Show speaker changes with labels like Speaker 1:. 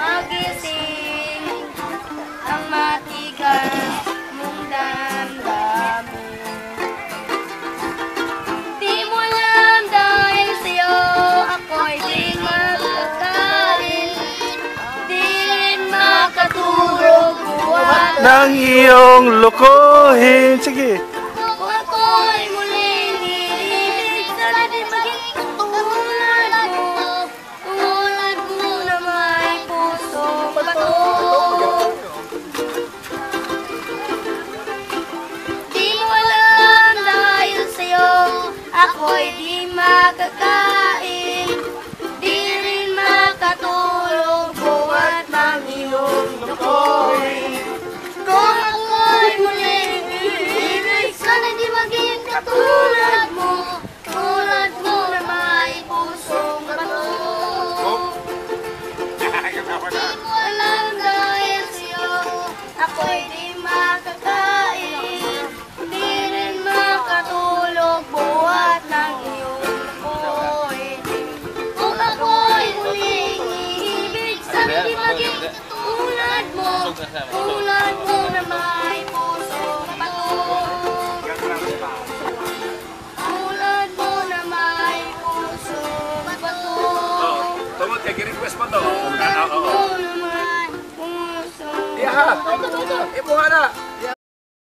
Speaker 1: Magising ang matigas mong damdamin. Di mo alam dahil sa'yo ako'y di makakain. Di rin makatulog buwan
Speaker 2: Nang iyong lokohin. Sige.
Speaker 1: kung ako'y muling iibig. Sana di maging tulad mo. Tulad mo na may pusong bato. Di mo alam dahil sa'yo ako'y di makakain. Di rin makatulog buhat ng iyong lokohin. Kung ako'y muling iibig, sana di maging katulad mo. Tulad mo na may pusong bato. Di mo alam dahil sa'yo ako'y di makakain. Di rin makatulog buhat ng iyong lokohin. Kung ako'y muling iibig, sana di maging tulad mo. Tulad mo na may pusong bato. Tulad mo na may pusong bato.
Speaker 3: Tungod kay gi-request mo to.
Speaker 1: Tulad mo na may pusong
Speaker 3: Iya ha. Ipo nga na.